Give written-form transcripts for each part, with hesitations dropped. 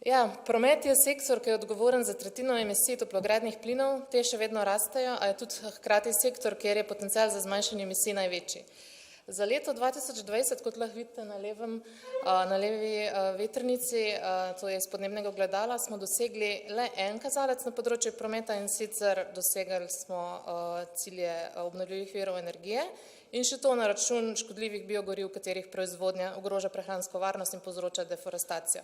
Ja, promet je sektor, ki je odgovoren za tretjino emisij toplogrednih plinov, te še vedno rastejo, a je tudi hkrati sektor, kjer je potencial za zmanjšanje emisij največji. Za leto 2020, kot lahko vidite na levi vetrnici, to je iz podnebnega ogledala, smo dosegli le en kazalec na področju prometa in sicer dosegali smo cilje obnovljivih virov energije in še to na račun škodljivih biogoriv, katerih proizvodnja ogroža prehransko varnost in povzroča deforestacijo.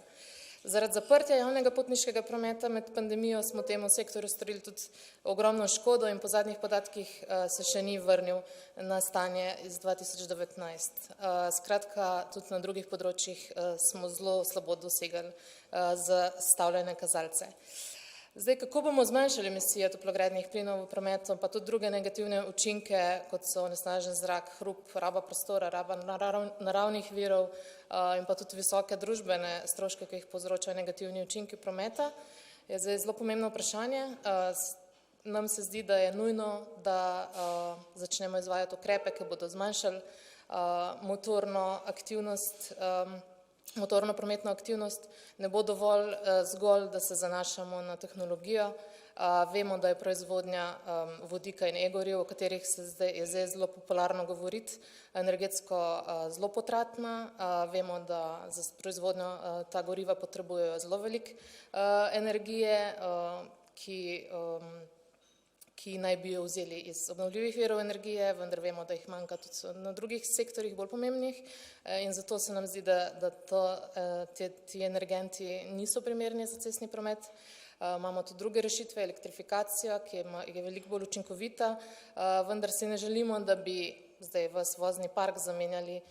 Zaradi zaprtja javnega potniškega prometa med pandemijo smo temu sektorju storili tudi ogromno škodo in po zadnjih podatkih se še ni vrnil na stanje iz 2019. Skratka, tudi na drugih področjih smo zelo slabo dosegali zastavljene kazalce. Zdaj, kako bomo zmanjšali emisije toplogrednih plinov v prometu, pa tudi druge negativne učinke, kot so onesnažen zrak, hrup, raba prostora, raba naravnih virov in pa tudi visoke družbene stroške, ki jih povzročajo negativni učinki prometa, je zdaj zelo pomembno vprašanje. Nam se zdi, da je nujno, da začnemo izvajati ukrepe, ki bodo zmanjšali motorno prometno aktivnost. Ne bo dovolj zgolj, da se zanašamo na tehnologijo. Vemo, da je proizvodnja vodika in e-goriv, o katerih je zdaj zelo popularno govoriti, energetsko zelo potratna. Vemo, da za proizvodnjo ta goriva potrebujejo zelo veliko energije, ki naj bi jo vzeli iz obnovljivih virov energije, vendar vemo, da jih manjka tudi na drugih sektorjih bolj pomembnih in zato se nam zdi, da ti energenti niso primerni za cestni promet. Imamo tudi druge rešitve, elektrifikacija, ki je veliko bolj učinkovita, vendar si ne želimo, da bi zdaj vas vozni park zamenjali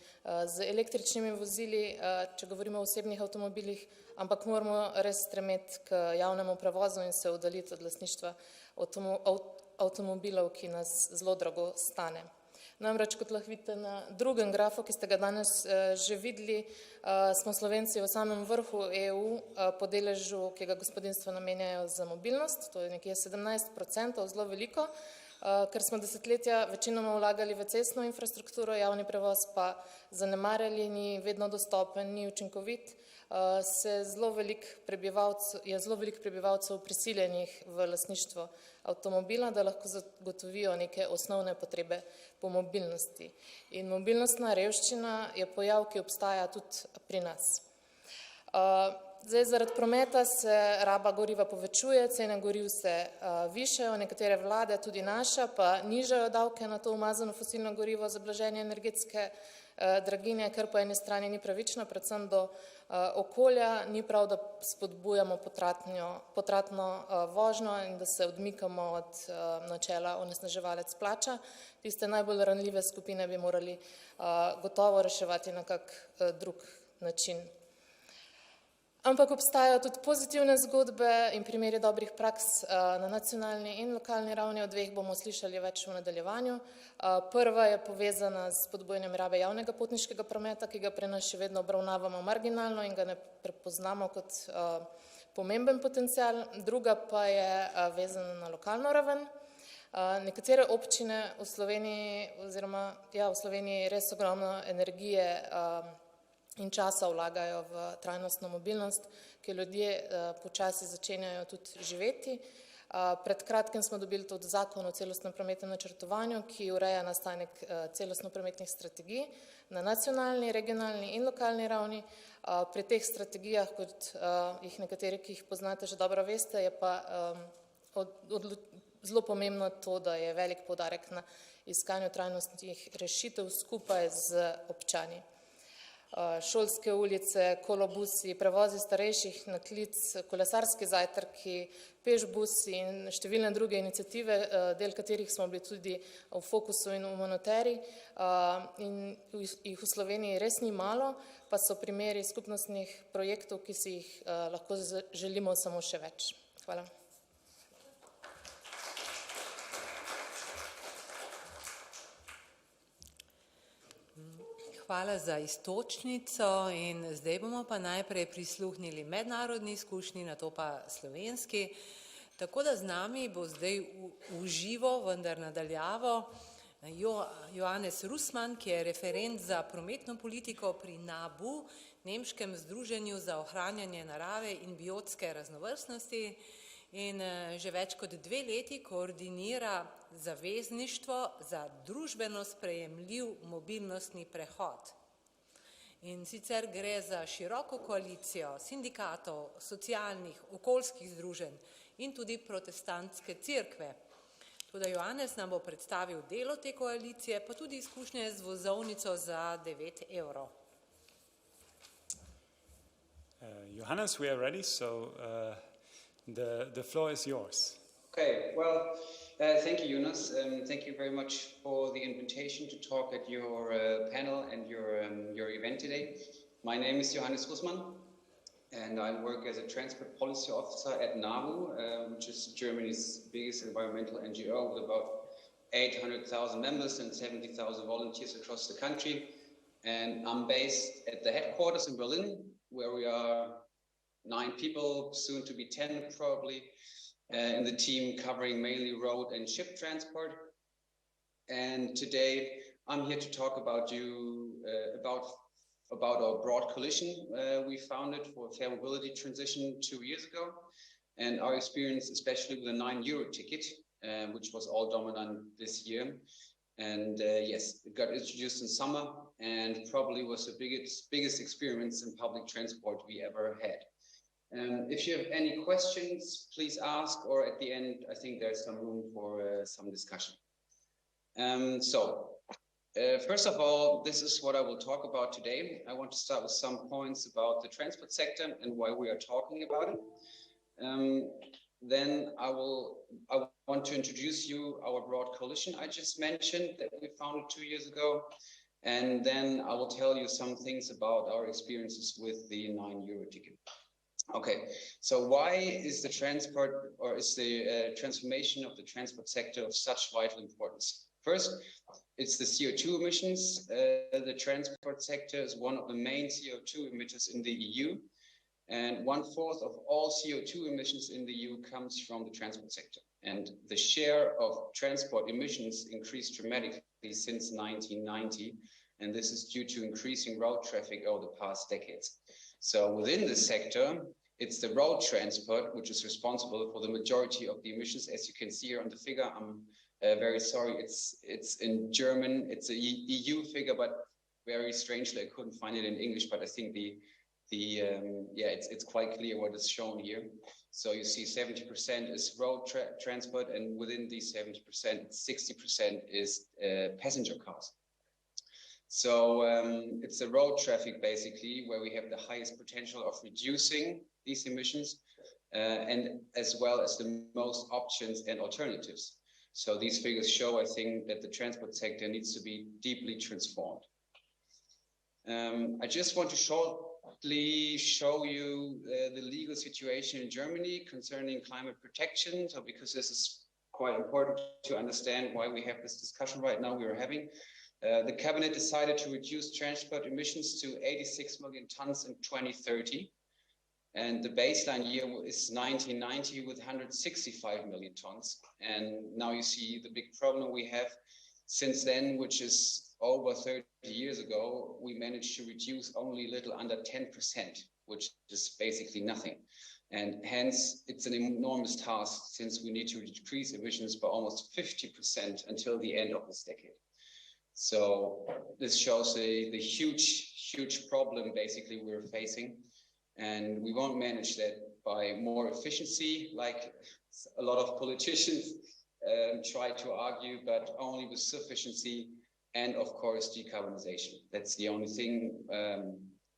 z električnimi vozili, če govorimo o osebnih avtomobilih, ampak moramo res stremeti k javnemu prevozu in se oddaljiti od lastništva avtomobilov, ki nas zelo drago stane. Namreč, kot lahko vidite na drugem grafu, ki ste ga danes že videli, smo Slovenci v samem vrhu EU po deležu, ki ga gospodinjstva namenjajo za mobilnost, to je nekje 17%, zelo veliko, ker smo desetletja večinoma vlagali v cestno infrastrukturo, javni prevoz pa zanemarjali, ni vedno dostopen, ni učinkovit, je zelo veliko prebivalcev prisiljenih v lastništvo avtomobila, da lahko zagotovijo neke osnovne potrebe po mobilnosti. In mobilnostna revščina je pojav, ki obstaja tudi pri nas. Zdaj, zaradi prometa se raba goriva povečuje, cene goriv se višajo, nekatere vlade, tudi naša, pa nižajo davke na to umazano fosilno gorivo za blaženje energetske draginje, kar po eni strani ni pravično, predvsem do okolja, ni prav, da spodbujamo potratno vožnjo in da se odmikamo od načela onesnaževalec plača. Tiste najbolj ranljive skupine bi morali gotovo reševati na kak drug način. Ampak obstajajo tudi pozitivne zgodbe in primeri dobrih praks na nacionalni in lokalni ravni, o dveh bomo slišali več v nadaljevanju. Prva je povezana s spodbujanjem rabe javnega potniškega prometa, ki ga pri nas še vedno obravnavamo marginalno in ga ne prepoznamo kot pomemben potencial. Druga pa je vezana na lokalno raven. Nekatere občine v Sloveniji res ogromno energije in časa vlagajo v trajnostno mobilnost, ki ljudje počasi začenjajo tudi živeti. Pred kratkim smo dobili tudi zakon o celostnem prometnem načrtovanju, ki ureja nastanek celostno-prometnih strategij na nacionalni, regionalni in lokalni ravni. Pri teh strategijah, kot jih nekateri, ki jih poznate, že dobro veste, je pa zelo pomembno to, da je velik poudarek na iskanju trajnostnih rešitev skupaj z občani. Šolske ulice, kolobusi, prevozi starejših na klic, kolesarski zajtrki, pešbusi in številne druge iniciative, del katerih smo bili tudi v Focusu in v Monoteri in jih v Sloveniji res ni malo, pa so primeri skupnostnih projektov, ki si jih lahko želimo samo še več. Hvala. Hvala za iztočnico in zdaj bomo pa najprej prisluhnili mednarodni izkušnji, nato pa slovenski. Tako da z nami bo zdaj v živo, vendar nadaljavo, Johannes Russmann, ki je referent za prometno politiko pri NABU, Nemškem združenju za ohranjanje narave in biotske raznovrstnosti, in že več kot 2 leti koordinira zavezništvo za družbeno sprejemljiv mobilnostni prehod. In sicer gre za široko koalicijo sindikatov, socialnih, okoljskih združenj in tudi protestantske cerkve. Tudi Johannes nam bo predstavil delo te koalicije, pa tudi izkušnje z vozovnico za 9 evrov. Johannes, we are ready, so the floor is yours. Okay, well, thank you, Jonas. Thank you very much for the invitation to talk at your panel and your event today. My name is Johannes Russmann, and I work as a transport policy officer at NABU, which is Germany's biggest environmental NGO with about 800,000 members and 70,000 volunteers across the country. And I'm based at the headquarters in Berlin, where we are 9 people, soon to be 10 probably, in the team covering mainly road and ship transport. And today I'm here to talk about about our broad coalition we founded for fair mobility transition 2 years ago, and our experience especially with the 9 euro ticket, which was all dominant this year. And yes, it got introduced in summer and probably was the biggest experience in public transport we ever had. If you have any questions, please ask, or at the end, I think there's some room for some discussion. First of all, this is what I will talk about today. I want to start with some points about the transport sector and why we are talking about it. Then I want to introduce you our broad coalition I just mentioned that we founded 2 years ago. And then I will tell you some things about our experiences with the 9 euro ticket. Okay, so why is the transformation of the transport sector of such vital importance? First, it's the CO2 emissions. The transport sector is one of the main CO2 emitters in the EU, and 1/4 of all CO2 emissions in the EU comes from the transport sector. And the share of transport emissions increased dramatically since 1990, and this is due to increasing road traffic over the past decades. So within the sector, it's the road transport which is responsible for the majority of the emissions. As you can see here on the figure, I'm very sorry, it's in German. It's a EU figure, but very strangely I couldn't find it in English. But I think it's quite clear what is shown here. So you see 70% is road transport, and within these 70%, 60% is passenger cars. So it's the road traffic basically where we have the highest potential of reducing these emissions, and as well as the most options and alternatives. So these figures show, I think, that the transport sector needs to be deeply transformed. I just want to shortly show you the legal situation in Germany concerning climate protection. So because this is quite important to understand why we have this discussion right now we are having. The cabinet decided to reduce transport emissions to 86 million tons in 2030. And the baseline year is 1990 with 165 million tons. And now you see the big problem we have since then, which is over 30 years ago, we managed to reduce only a little under 10%, which is basically nothing. And hence, it's an enormous task since we need to decrease emissions by almost 50% until the end of this decade. So this shows the huge problem basically we're facing. And we won't manage that by more efficiency, like a lot of politicians try to argue, but only with sufficiency and, of course, decarbonization. That's the only thing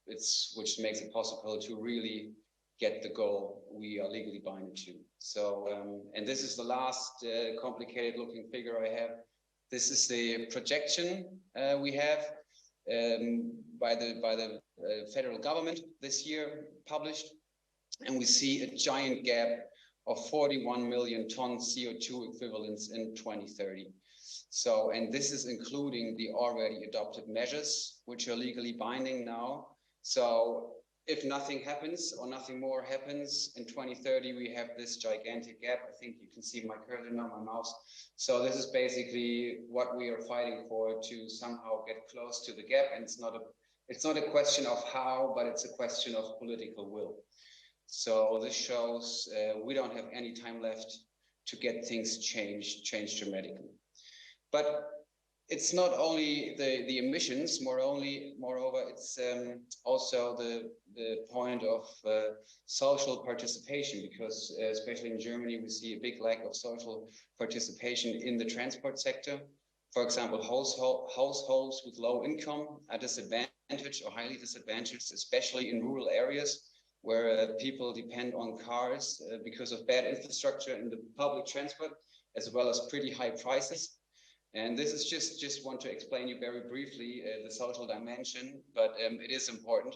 which makes it possible to really get the goal we are legally binding to. So, and this is the last complicated looking figure I have. This is the projection we have by the federal government this year published, and we see a giant gap of 41 million tons CO2 equivalents in 2030. So, and this is including the already adopted measures, which are legally binding now. So if nothing happens or nothing more happens, in 2030 we have this gigantic gap. I think you can see my cursor now, my mouse. So this is basically what we are fighting for, to somehow get close to the gap. And it's not a question of how, but it's a question of political will. So this shows we don't have any time left to get things changed dramatically. But it's not only the emissions, moreover, it's also the point of social participation, because especially in Germany, we see a big lack of social participation in the transport sector. For example, households with low income are disadvantaged or highly disadvantaged, especially in rural areas where people depend on cars because of bad infrastructure in the public transport, as well as pretty high prices. And this is just want to explain you very briefly the social dimension, but it is important.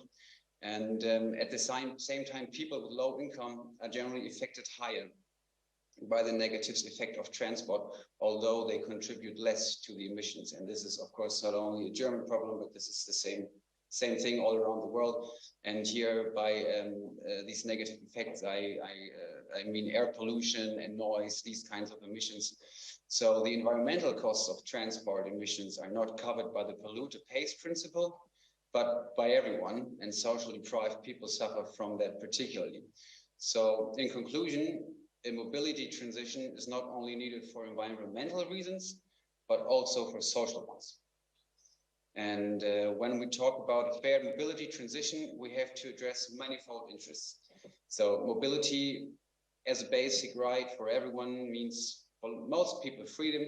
And at the same time, people with low income are generally affected higher by the negative effect of transport, although they contribute less to the emissions. And this is, of course, not only a German problem, but this is the same thing all around the world. And here, by these negative effects, I mean air pollution and noise, these kinds of emissions. So the environmental costs of transport emissions are not covered by the polluter pays principle, but by everyone, and socially deprived people suffer from that particularly. So in conclusion, a mobility transition is not only needed for environmental reasons, but also for social ones. And when we talk about a fair mobility transition, we have to address manifold interests. So mobility as a basic right for everyone means for most people freedom,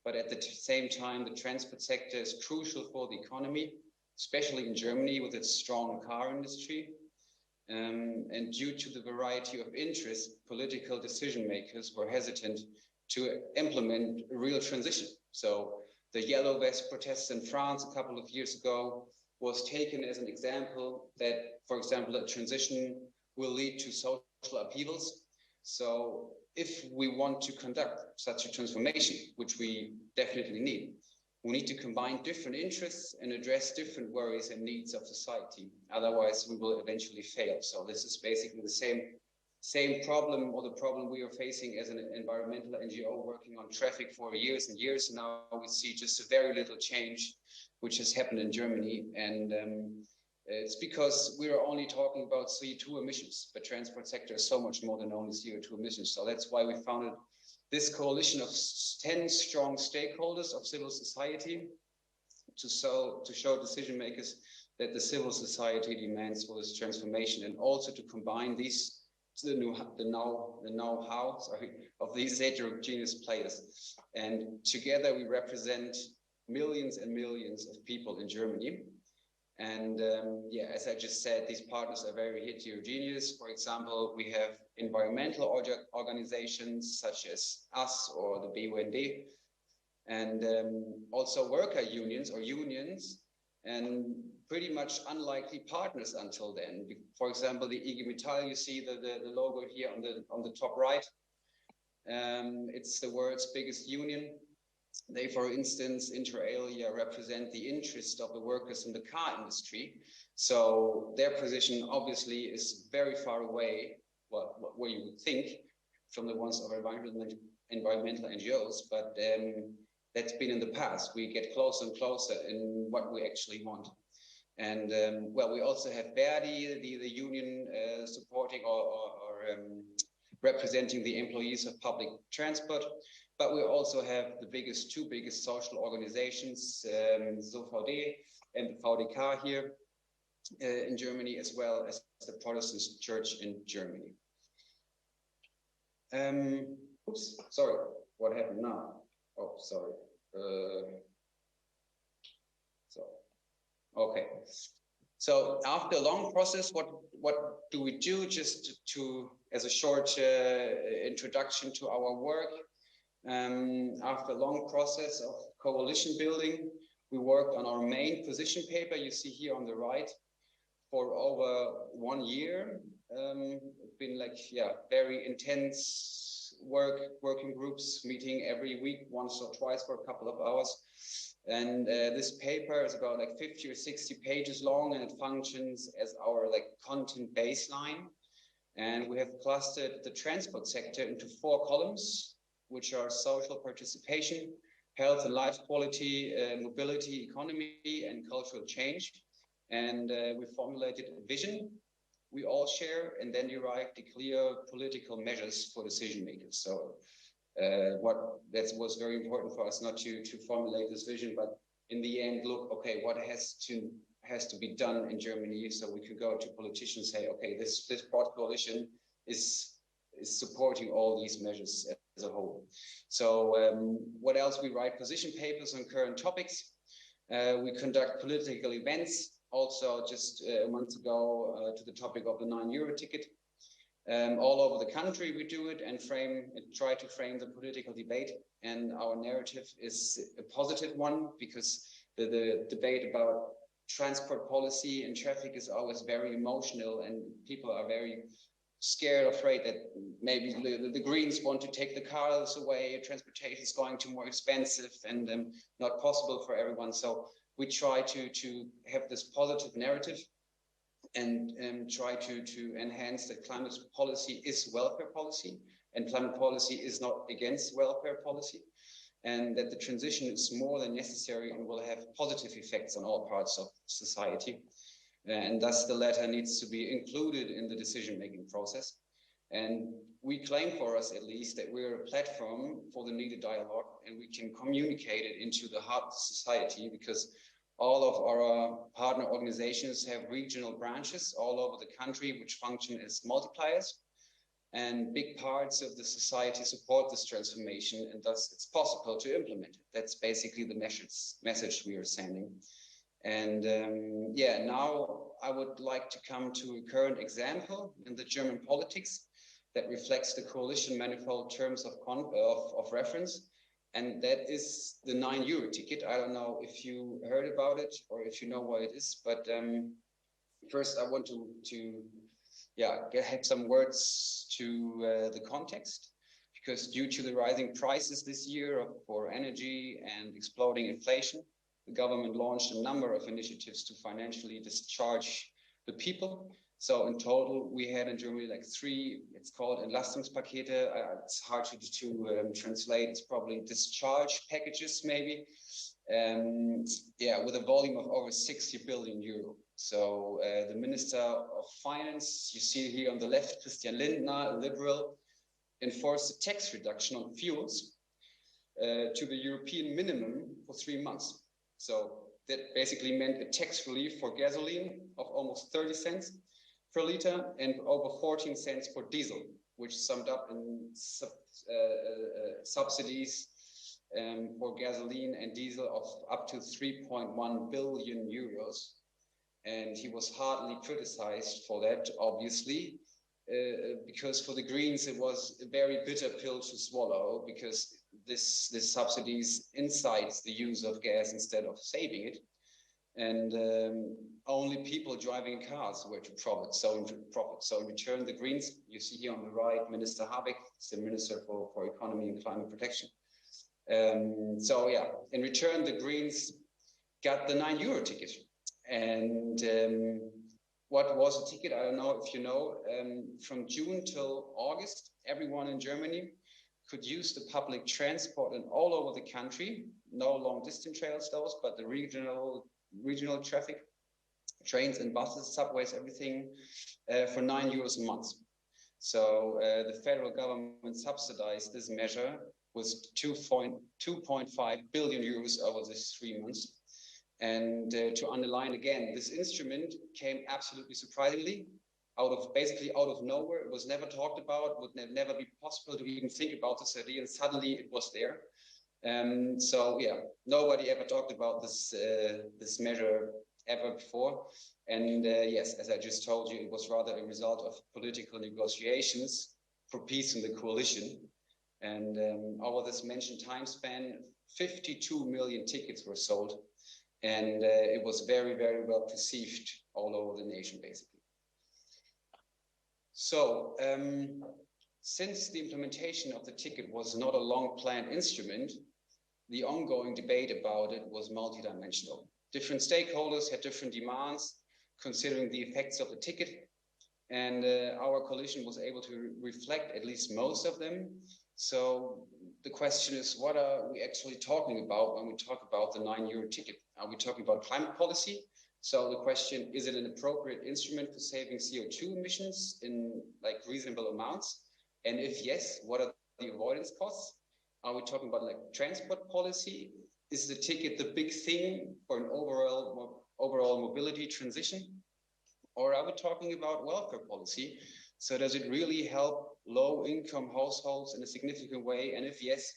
but at the same time, the transport sector is crucial for the economy, especially in Germany with its strong car industry. And due to the variety of interests, political decision makers were hesitant to implement a real transition. So the Yellow Vest protests in France a couple of years ago was taken as an example that, for example, a transition will lead to social upheavals. So if we want to conduct such a transformation, which we definitely need, we need to combine different interests and address different worries and needs of society. Otherwise, we will eventually fail. So this is basically the same problem, or the problem we are facing as an environmental NGO working on traffic for years and years. Now we see just a very little change, which has happened in Germany. And it's because we are only talking about CO2 emissions. The transport sector is so much more than only CO2 emissions. So that's why we founded this coalition of 10 strong stakeholders of civil society to show decision makers that the civil society demands for this transformation, and also to combine these the know-how of these heterogeneous players. And together we represent millions and millions of people in Germany. And yeah, as I just said, these partners are very heterogeneous. For example, we have environmental organizations such as us or the BUND, and also worker unions or unions, and pretty much unlikely partners until then. For example, the IG Metall, you see the logo here on the top right. It's the world's biggest union. They, for instance, inter alia, represent the interest of the workers in the car industry. So their position obviously is very far away, well, where you would think, from the ones of environmental NGOs, but that's been in the past. We get closer and closer in what we actually want. And well, we also have Verdi, the union supporting or representing the employees of public transport. But we also have the two biggest social organizations, ZOVD and the VDK here in Germany, as well as the Protestant Church in Germany. Oops, sorry, what happened now? Oh, sorry. Okay. So after a long process, what do we do? Just as a short introduction to our work. After a long process of coalition building, we worked on our main position paper, you see here on the right, for over 1 year. It's been like, yeah, very intense working groups, meeting every week, once or twice for a couple of hours. And this paper is about like 50 or 60 pages long, and it functions as our like content baseline. And we have clustered the transport sector into 4 columns, which are social participation, health and life quality, mobility, economy, and cultural change. And we formulated a vision we all share, and then derived the clear political measures for decision makers. So that was very important for us, not to formulate this vision, but in the end, look, okay, what has to be done in Germany, so we could go to politicians and say, okay, this broad coalition is supporting all these measures as a whole. So what else? We write position papers on current topics. We conduct political events. Also, just a month ago, to the topic of the €9 ticket. All over the country we do it and try to frame the political debate. And our narrative is a positive one, because the debate about transport policy and traffic is always very emotional, and people are very scared, afraid that maybe the Greens want to take the cars away, transportation is going to more expensive and not possible for everyone. So we try to have this positive narrative and try to enhance that climate policy is welfare policy, and climate policy is not against welfare policy, and that the transition is more than necessary and will have positive effects on all parts of society. And thus the latter needs to be included in the decision-making process. And we claim, for us at least, that we're a platform for the needed dialogue, and we can communicate it into the heart of society, because all of our partner organizations have regional branches all over the country which function as multipliers, and big parts of the society support this transformation, and thus it's possible to implement it. That's basically the message we are sending. And now I would like to come to a current example in the German politics that reflects the coalition manifold terms of reference. And that is the €9 ticket. I don't know if you heard about it or if you know what it is, but first I want to have some words to the context, because due to the rising prices this year for energy and exploding inflation, the government launched a number of initiatives to financially discharge the people. So in total, we had in Germany like 3, it's called Entlastungspakete. It's hard to translate. It's probably discharge packages, maybe. With a volume of over €60 billion. So the Minister of Finance, you see here on the left, Christian Lindner, a liberal, enforced a tax reduction on fuels to the European minimum for 3 months. So that basically meant a tax relief for gasoline of almost 30 cents per liter and over 14 cents for diesel, which summed up in subsidies for gasoline and diesel of up to €3.1 billion. And he was hardly criticized for that, obviously, because for the Greens it was a very bitter pill to swallow, because this subsidies incites the use of gas instead of saving it. And only people driving cars were to profit. So in return, the Greens, you see here on the right, Minister Habeck, the Minister for Economy and Climate Protection. In return, the Greens got the €9 ticket. And what was the ticket? I don't know if you know. From June till August, everyone in Germany could use the public transport and all over the country, no long distance trails those, but the regional traffic, trains and buses, subways, everything, for €9 a month. So the federal government subsidized this measure with €2.5 billion over these 3 months. And to underline again, this instrument came absolutely surprisingly out of nowhere. It was never talked about, would never be possible to even think about this idea, and suddenly it was there. Nobody ever talked about this measure ever before. And yes, as I just told you, it was rather a result of political negotiations for peace in the coalition. And over this mentioned time span, 52 million tickets were sold. And it was very, very well perceived all over the nation, basically. So since the implementation of the ticket was not a long-planned instrument, the ongoing debate about it was multidimensional. Different stakeholders had different demands considering the effects of the ticket, and our coalition was able to reflect at least most of them. So the question is, what are we actually talking about when we talk about the €9 ticket? Are we talking about climate policy? So the question, is it an appropriate instrument for saving CO2 emissions in like reasonable amounts? And if yes, what are the avoidance costs? Are we talking about like transport policy? Is the ticket the big thing for an overall mobility transition? Or are we talking about welfare policy? So does it really help low-income households in a significant way? And if yes,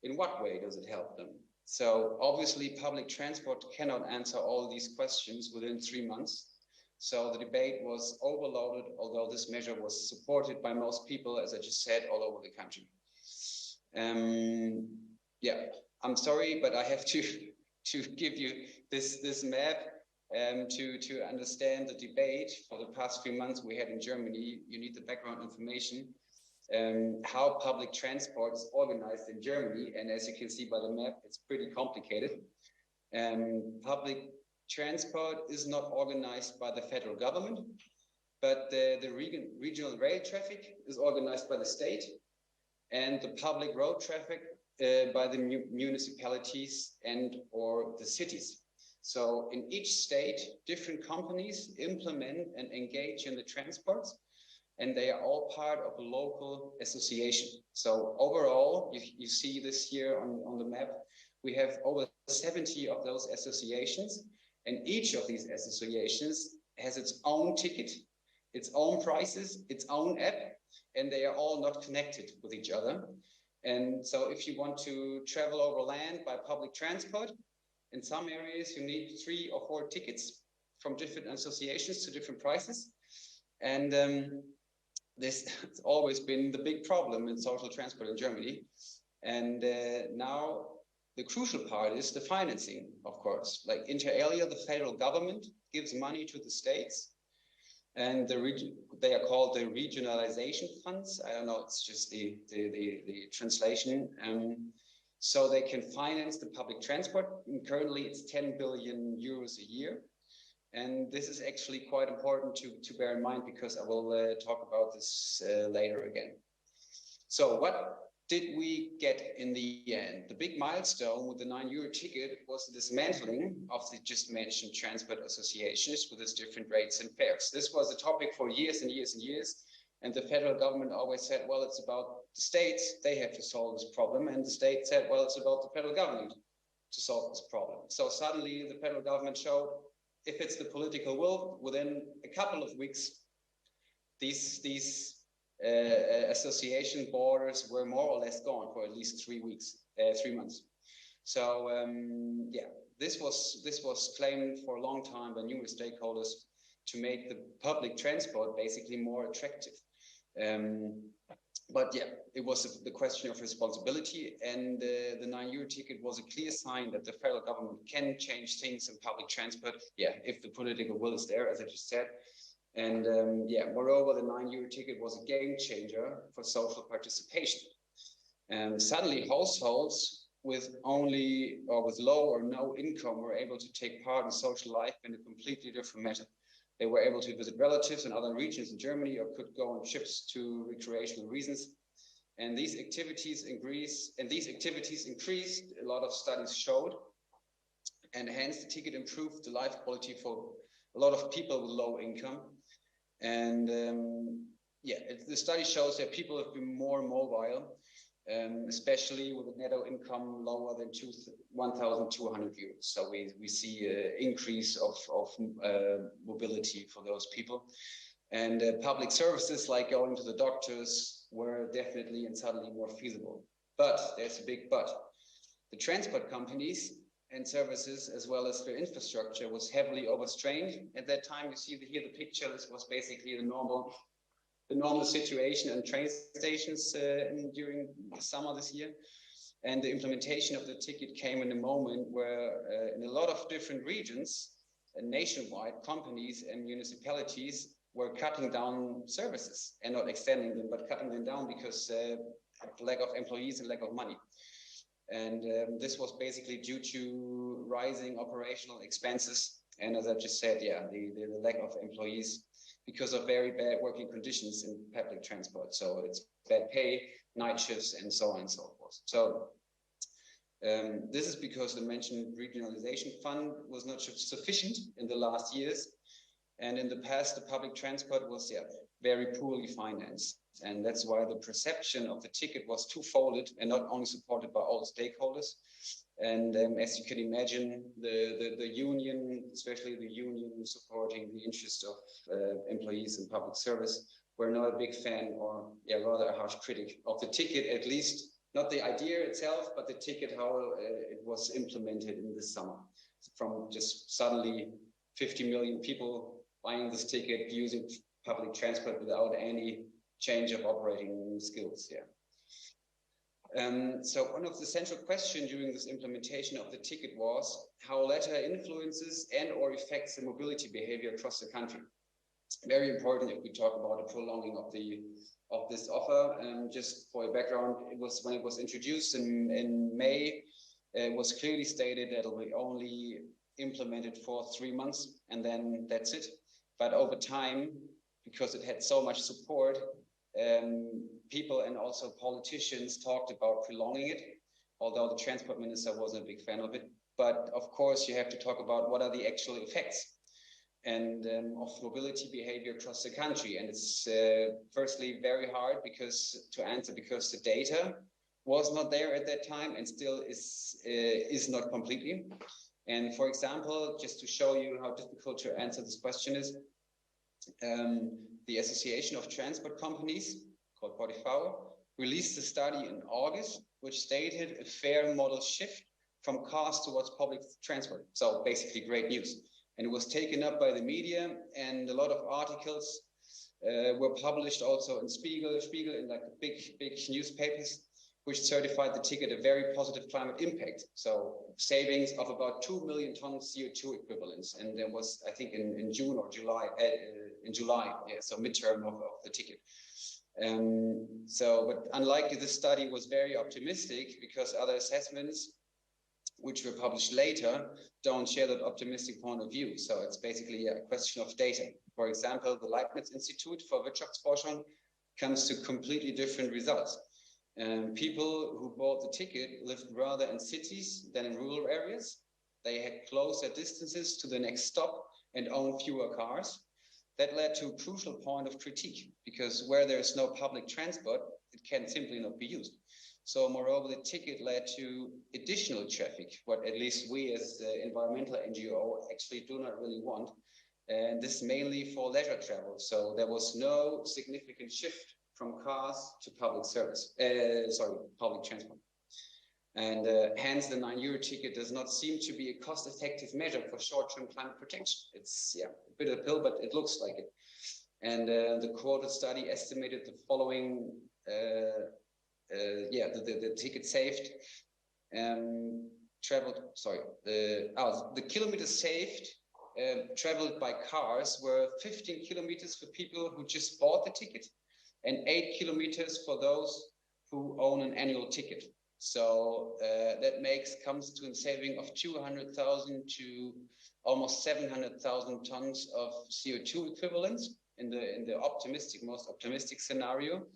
in what way does it help them? So obviously public transport cannot answer all these questions within 3 months. So the debate was overloaded, although this measure was supported by most people, as I just said, all over the country. Yeah, I'm sorry, but I have to give you this map to understand the debate for the past few months we had in Germany. You need the background information, how public transport is organized in Germany. And as you can see by the map, it's pretty complicated. Public transport is not organized by the federal government, but the regional rail traffic is organized by the state, and the public road traffic by the municipalities and or the cities. So in each state, different companies implement and engage in the transports, and they are all part of a local association. So overall, you see this here on the map, we have over 70 of those associations, and each of these associations has its own ticket, its own prices, its own app, and they are all not connected with each other. And so if you want to travel over land by public transport, in some areas you need 3 or 4 tickets from different associations to different prices. And this has always been the big problem in social transport in Germany. And now the crucial part is the financing, of course. Like inter alia, the federal government gives money to the states, and they are called the regionalization funds. I don't know, it's just the translation. So they can finance the public transport. And currently it's 10 billion euros a year. And this is actually quite important to bear in mind, because I will talk about this later again. So what did we get in the end? The big milestone with the €9 ticket was the dismantling of the just mentioned transport associations with its different rates and fares. This was a topic for years and years and years. And the federal government always said, well, it's about the states, they have to solve this problem. And the state said, well, it's about the federal government to solve this problem. So suddenly the federal government showed, if it's the political will, within a couple of weeks, these association borders were more or less gone for at least 3 months. So yeah, this was claimed for a long time by numerous stakeholders to make the public transport basically more attractive. But yeah, it was the question of responsibility, and the €9 ticket was a clear sign that the federal government can change things in public transport, yeah, if the political will is there, as I just said. And yeah, moreover, the €9 ticket was a game changer for social participation. Suddenly, households with only or with low or no income were able to take part in social life in a completely different manner. They were able to visit relatives in other regions in Germany, or could go on trips to recreational reasons. And these activities increased, a lot of studies showed, and hence the ticket improved the life quality for a lot of people with low income. And yeah, the study shows that people have been more mobile, especially with a net income lower than 1,200 euros. So we see an increase of mobility for those people. And public services like going to the doctors were definitely and suddenly more feasible. But there's a big but. The transport companies and services, as well as their infrastructure, was heavily overstrained. At that time, you see here the picture. This was basically the normal situation in train stations during the summer this year. And the implementation of the ticket came in a moment where in a lot of different regions, nationwide, companies and municipalities were cutting down services, and not extending them, but cutting them down because of lack of employees and lack of money. And this was basically due to rising operational expenses. And as I just said, yeah, the lack of employees because of very bad working conditions in public transport. So it's bad pay, night shifts, and so on and so forth. So this is because the mentioned regionalization fund was not sufficient in the last years. And in the past, the public transport was very poorly financed. And that's why the perception of the ticket was twofold and not only supported by all stakeholders. And as you can imagine, the union, especially the union supporting the interest of employees in public service, were not a big fan, or rather a harsh critic of the ticket, at least not the idea itself, but the ticket, how it was implemented in the summer. From just suddenly 50 million people buying this ticket, using public transport without any change of operating skills. So one of the central questions during this implementation of the ticket was how latter influences and or affects the mobility behavior across the country. Very important if we talk about a prolonging of this offer. Just for a background, it was when it was introduced in May, it was clearly stated that it will be only implemented for 3 months and then that's it. But over time, because it had so much support, people and also politicians talked about prolonging it, although the transport minister wasn't a big fan of it. But of course, you have to talk about what are the actual effects and of mobility behavior across the country. And it's firstly very hard to answer because the data was not there at that time and still is not completely. And for example, just to show you how difficult to answer this question is, the Association of Transport Companies, called Dovolj, released a study in August, which stated a fair model shift from cars towards public transport. So basically great news. And it was taken up by the media, and a lot of articles were published also in Spiegel in like big newspapers, which certified the ticket a very positive climate impact. So savings of about 2 million tons CO2 equivalents. And there was, I think in June or July, so midterm of the ticket. But unlikely, this study was very optimistic because other assessments, which were published later, don't share that optimistic point of view. So it's basically a question of data. For example, the Leibniz Institute for Wirtschaftsforschung comes to completely different results. People who bought the ticket lived rather in cities than in rural areas. They had closer distances to the next stop and owned fewer cars. That led to a crucial point of critique, because where there is no public transport, it can simply not be used. So moreover, the ticket led to additional traffic, what at least we as the environmental NGO actually do not really want. And this mainly for leisure travel. So there was no significant shift from cars to public public transport. And hence the €9 ticket does not seem to be a cost-effective measure for short-term climate protection. It's a bit of a pill, but it looks like it. And the quoted study estimated the following, the ticket saved, the kilometers saved traveled by cars were 15 kilometers for people who just bought the ticket, and 8 kilometers for those who own an annual ticket. So that comes to a saving of 200,000 to almost 700,000 tons of CO2 equivalents in the most optimistic scenario.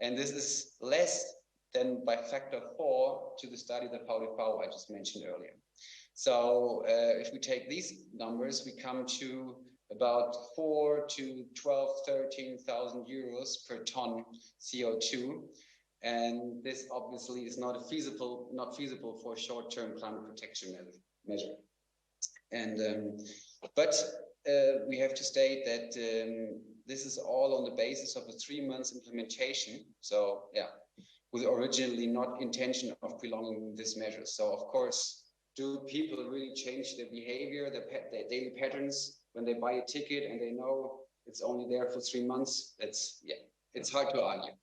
And this is less than by factor 4 to the study that Dovolj I just mentioned earlier. So if we take these numbers, we come to about 4 to 13,000 euros per ton CO2. And this obviously is not feasible for a short-term climate protection measure. And but we have to state that this is all on the basis of a 3 months implementation. So with originally not intention of prolonging this measure. So of course, do people really change their behavior, their daily patterns when they buy a ticket and they know it's only there for 3 months? It's hard to argue.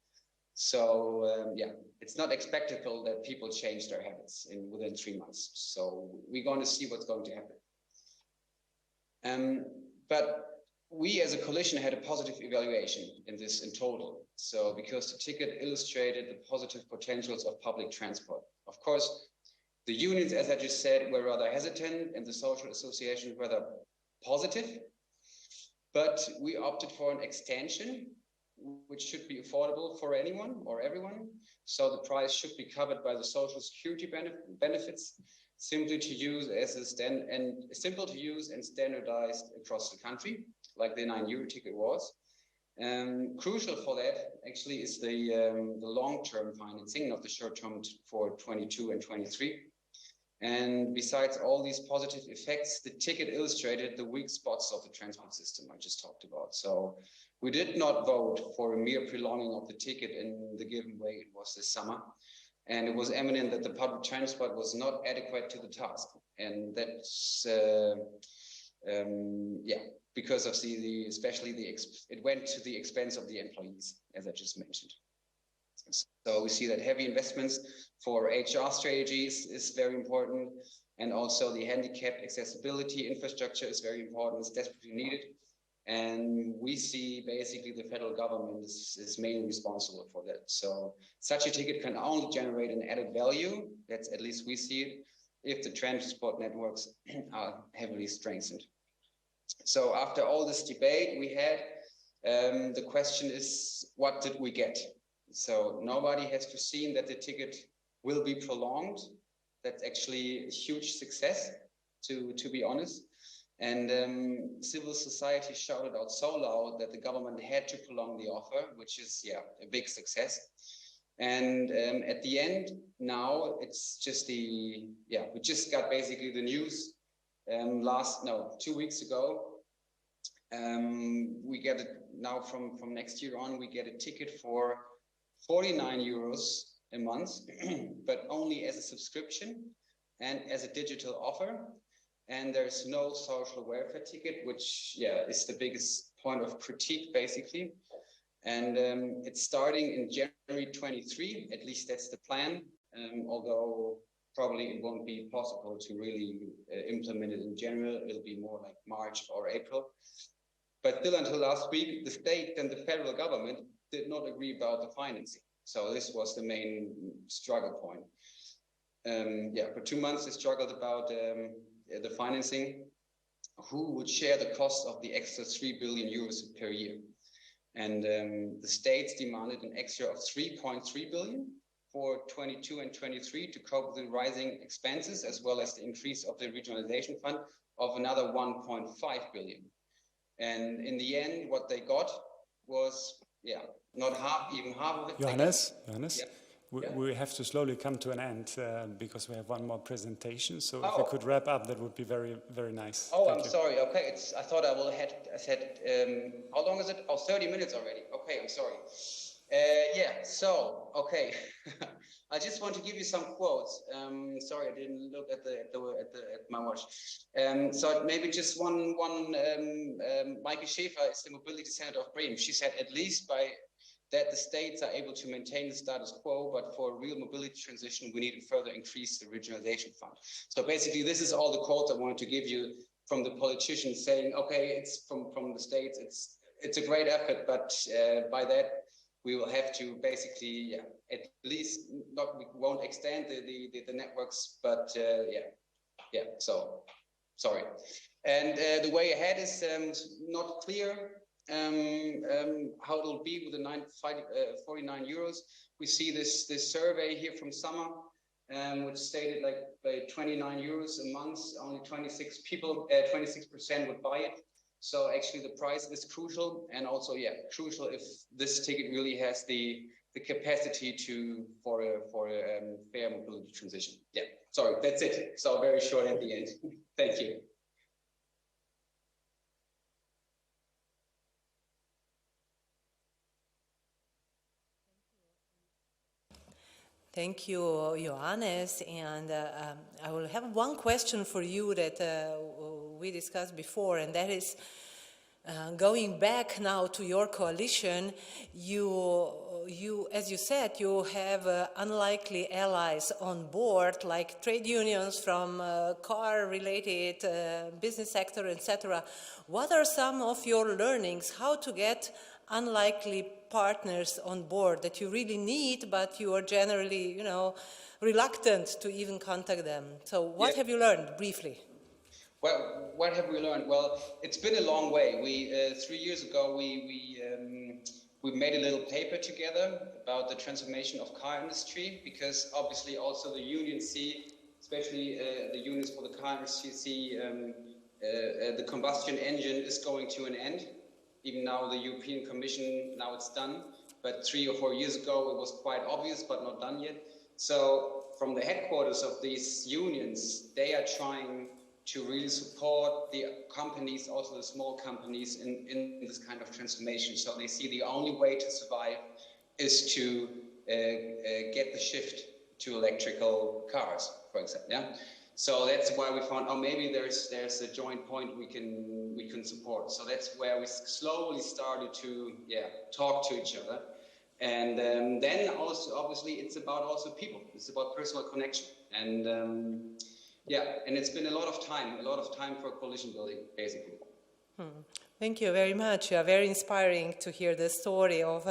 So it's not expectable that people change their habits within 3 months. So we're going to see what's going to happen. But we as a coalition had a positive evaluation in total. So because the ticket illustrated the positive potentials of public transport. Of Of course, the unions, as I just said, were rather hesitant, and the social associations were rather positive. But we opted for an extension, which should be affordable for anyone or everyone. So the price should be covered by the social security benefits, simple to use simple to use and standardized across the country, like the €9 ticket was. Crucial for that actually is the long-term financing, not the short-term for 22 and 23. And besides all these positive effects, the ticket illustrated the weak spots of the transport system I just talked about. So we did not vote for a mere prolonging of the ticket in the given way it was this summer. And it was evident that the public transport was not adequate to the task. And that's, because of it went to the expense of the employees, as I just mentioned. So we see that heavy investments for HR strategies is very important. And also the handicapped accessibility infrastructure is very important, it's desperately needed. And we see basically the federal government is mainly responsible for that. So such a ticket can only generate an added value, that's at least we see it, if the transport networks are heavily strengthened. So after all this debate we had, the question is, what did we get? So nobody has foreseen that the ticket will be prolonged. That's actually a huge success, to be honest. And civil society shouted out so loud that the government had to prolong the offer, which is, a big success. And at the end, now it's just we just got basically the news 2 weeks ago. We get it now from next year on, we get a ticket for €49 a month, but only as a subscription and as a digital offer. And there's no social welfare ticket, which is the biggest point of critique basically. And it's starting in January 23, at least that's the plan, although probably it won't be possible to really implement it in January. It'll be more like March or April. But still, until last week, the state and the federal government did not agree about the financing. So this was the main struggle point. For 2 months, they struggled about the financing. Who would share the cost of the extra €3 billion per year? And the states demanded an extra of 3.3 billion for 22 and 23 to cope with the rising expenses, as well as the increase of the regionalization fund of another 1.5 billion. And in the end, what they got was, not even half of it. Johannes, Yeah. we have to slowly come to an end because we have one more presentation. So if you could wrap up, that would be very, very nice. Oh, I'm sorry. Okay, I thought I said, how long is it? Oh, 30 minutes already. Okay, I'm sorry. Okay. I just want to give you some quotes. Sorry, I didn't look at my watch. So maybe just one. Maike Schäfer is the mobility senator of Bremen. She said, at least by that the states are able to maintain the status quo, but for a real mobility transition, we need to further increase the regionalization fund. So basically, this is all the quotes I wanted to give you from the politicians saying, okay, it's from the states, it's a great effort, but by that, we will have to basically, at least we won't extend the networks, but so sorry. And the way ahead is not clear how it'll be with the €49. We see this survey here from summer, which stated like by €29 a month, only 26% would buy it. So actually the price is crucial, and also crucial if this ticket really has the capacity for a fair mobility transition. Sorry, that's it. So very short at the end. Thank you. Thank you, Johannes. And I will have one question for you that we discussed before, and that is going back now to your coalition. You, as you said, you have unlikely allies on board, like trade unions from car-related business sector, etc. What are some of your learnings? How to get unlikely partners on board that you really need, but you are generally, reluctant to even contact them. So what have you learned, briefly? Well, what have we learned? Well, it's been a long way. 3 years ago, we made a little paper together about the transformation of car industry, because obviously also the unions see, especially the unions for the car industry, see the combustion engine is going to an end. Even now the European Commission, now it's done. But 3 or 4 years ago, it was quite obvious, but not done yet. So from the headquarters of these unions, they are trying to really support the companies, also the small companies, in this kind of transformation. So they see the only way to survive is to get the shift to electrical cars, for example. Yeah? So that's why we found, maybe there's a joint point we can support. So that's where we slowly started to talk to each other. And then also, obviously, it's about also people. It's about personal connection. And and it's been a lot of time for coalition building, basically. Thank you very much. You are very inspiring to hear the story of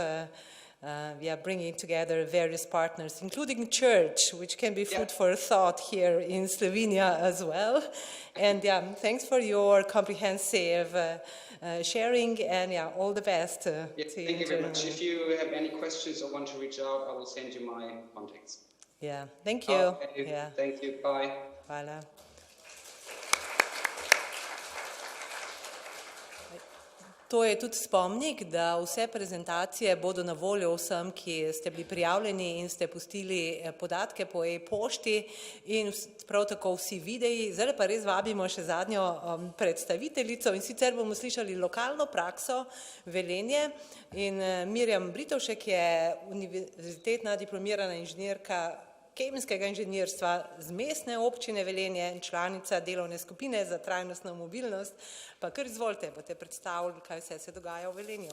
we are bringing together various partners, including church, which can be food for thought here in Slovenia as well. And thanks for your comprehensive sharing, and all the best. Thank you very much. If you have any questions or want to reach out, I will send you my contacts. Yeah, thank you. Okay. Thank you. Bye. Hvala. To je tudi spomnik, da vse prezentacije bodo na voljo vsem, ki ste bili prijavljeni in ste pustili podatke po e-pošti, in prav tako vsi videi. Zdaj pa res vabimo še zadnjo predstaviteljico, in sicer bomo slišali lokalno prakso Velenje. In Mirjam Britovšek je univerzitetna diplomirana inženirka kemijskega inženirstva z mestne občine Velenje in članica delovne skupine za trajnostno mobilnost. Pa kar izvolite, boste predstavili, kaj vse se dogaja v Velenju.